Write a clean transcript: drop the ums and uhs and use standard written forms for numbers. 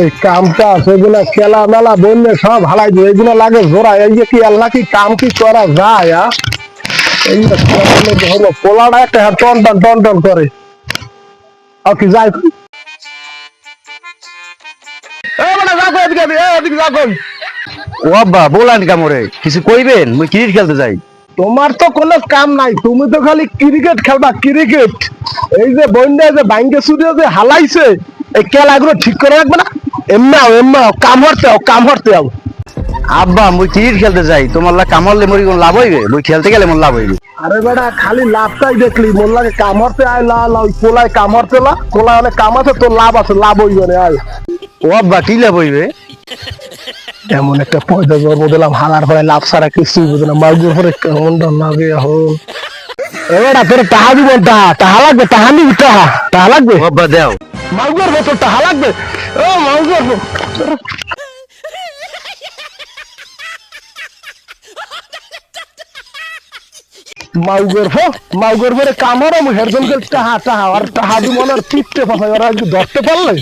এই কামটা সেগুলা খেলা মেলা বললে সব হালাই দিয়ে এগুলো লাগে জোড়া এই যে কি আল্লাহ কি কাম কি করা যায় এই যে হলো পোলাটা একটা টন টন টন টন করে আর কি যাই ও আব্বা বলান কামরে কিছু কইবেন মুই ক্রিকেট খেলতে যাই। তোমার তো কোনো কাম নাই, তুমি তো খালি ক্রিকেট খেলবা ক্রিকেট। এই যে বন্যা যে বাইঙ্গে সুদে যে হালাইছে এই খেলাগুলো ঠিক করে রাখবে না। এমনাও কাম হরতে আও। আব্বা মুই ক্রিকেট খেলতে যাই, তোমার লা কামড়লে মরি কোন লাভ হইবে? মুই খেলতে গেলে মন লাভ হইবে। আরে বেটা খালি লাভটাই দেখলি মোল্লাকে কাম হরতে আয় ওই পোলায় কাম হরতে পোলায় অনেক কাম আছে, তোর লাভ আছে, লাভ হইবে না আয়। ও আব্বা কি লাভ হইবে? এমন একটা পয়সা জন্ম দিলাম হালার পরে লাভ ছাড়া কিছুই বুঝে না, মাগুর পরে কেমন লাগে এখন। এবার তোর টাহা দিবেন, টাহা লাগবে, টাহা নিবি, টাহা লাগবে। ও আব্বা দেও। মাগুর তোর টাহা লাগবে। ও মাগুর মাউগর পরে কামড় আমি হেরজন টাহা আর টাহা দি মনে টিপতে পাঠাই ওরা ধরতে পারলে